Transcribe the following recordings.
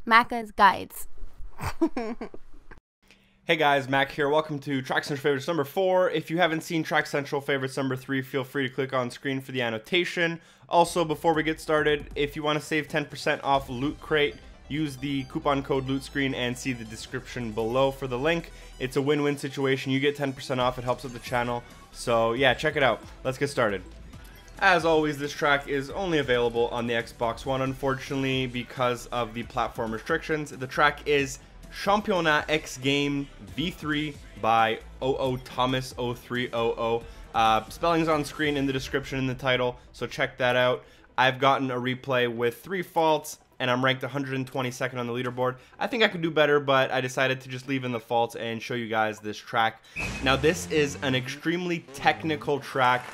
Macca's Guides. Hey guys, Mac here. Welcome to Track Central Favorites number 4. If you haven't seen Track Central Favorites number 3, feel free to click on screen for the annotation. Also, before we get started, if you want to save 10% off Loot Crate, use the coupon code LootScreen and see the description below for the link. It's a win-win situation. You get 10% off. It helps with the channel. So yeah, check it out. Let's get started. As always, this track is only available on the Xbox One, unfortunately, because of the platform restrictions. The track is Championnat XGame V3 by Thomas03. Spelling's on screen in the description in the title, so check that out. I've gotten a replay with 3 faults, and I'm ranked 122nd on the leaderboard. I think I could do better, but I decided to just leave in the faults and show you guys this track. Now, this is an extremely technical track.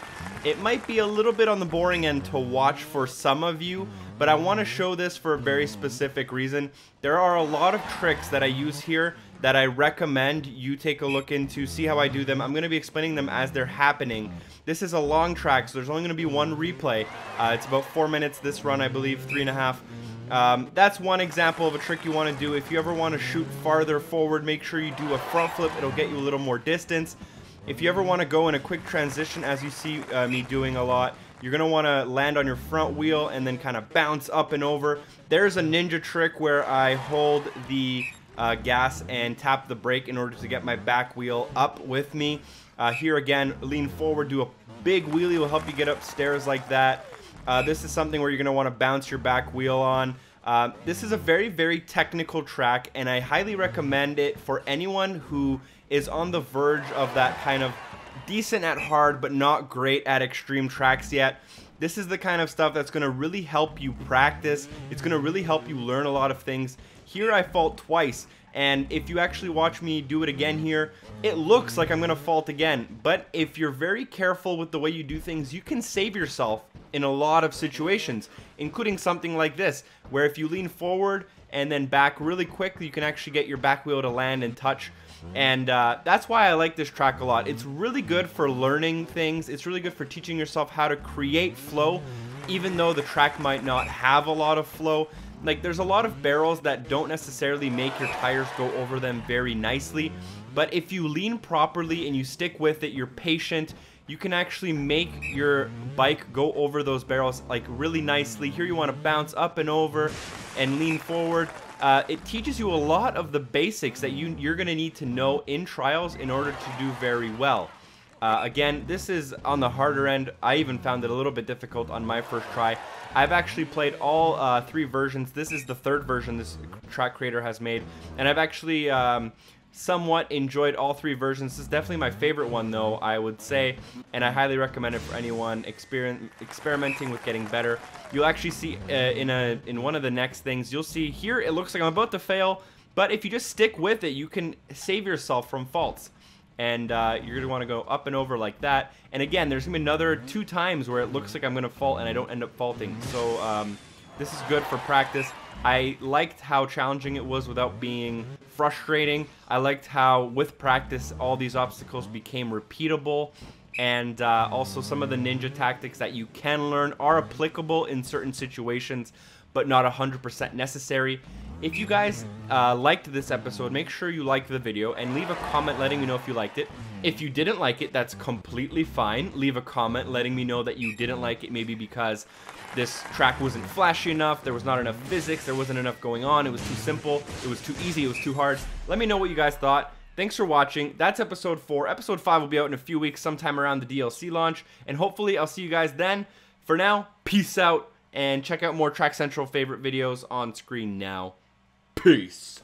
It might be a little bit on the boring end to watch for some of you, but I want to show this for a very specific reason. There are a lot of tricks that I use here that I recommend you take a look into, see how I do them. I'm going to be explaining them as they're happening. This is a long track, so there's only going to be one replay. It's about 4 minutes this run, I believe, 3.5. That's one example of a trick you want to do. If you ever want to shoot farther forward, make sure you do a front flip. It'll get you a little more distance. If you ever want to go in a quick transition, as you see me doing a lot, you're going to want to land on your front wheel and then kind of bounce up and over. There's a ninja trick where I hold the gas and tap the brake in order to get my back wheel up with me. Here again, lean forward, do a big wheelie, will help you get upstairs like that. This is something where you're going to want to bounce your back wheel on. This is a very, very technical track, and I highly recommend it for anyone who is on the verge of that kind of decent at hard but not great at extreme tracks yet. This is the kind of stuff that's going to really help you practice. It's going to really help you learn a lot of things. Here I fault twice, and if you actually watch me do it again here, it looks like I'm going to fault again. But if you're very careful with the way you do things, you can save yourself in a lot of situations, including something like this, where if you lean forward and then back really quickly, you can actually get your back wheel to land and touch. And that's why I like this track a lot. It's really good for learning things. It's really good for teaching yourself how to create flow, even though the track might not have a lot of flow. Like, there's a lot of barrels that don't necessarily make your tires go over them very nicely, but if you lean properly and you stick with it, you're patient, you can actually make your bike go over those barrels like really nicely. Here you want to bounce up and over and lean forward. It teaches you a lot of the basics that you're going to need to know in trials in order to do very well. Again, this is on the harder end. I even found it a little bit difficult on my first try. I've actually played all 3 versions. This is the 3rd version this track creator has made, and I've actually somewhat enjoyed all 3 versions. This is definitely my favorite one, though, I would say, and I highly recommend it for anyone experimenting with getting better. You'll actually see in one of the next things, you'll see here it looks like I'm about to fail, but if you just stick with it, you can save yourself from faults. And you're going to want to go up and over like that. And again, there's going to be another 2 times where it looks like I'm going to fault and I don't end up faulting. So this is good for practice. I liked how challenging it was without being frustrating. I liked how, with practice, all these obstacles became repeatable. And also some of the ninja tactics that you can learn are applicable in certain situations, but not 100% necessary. If you guys liked this episode, make sure you like the video and leave a comment letting me know if you liked it. If you didn't like it, that's completely fine. Leave a comment letting me know that you didn't like it, maybe because this track wasn't flashy enough, there was not enough physics, there wasn't enough going on, it was too simple, it was too easy, it was too hard. Let me know what you guys thought. Thanks for watching. That's episode 4. Episode 5 will be out in a few weeks, sometime around the DLC launch, and hopefully I'll see you guys then. For now, peace out, and check out more Track Central favorite videos on screen now. Peace.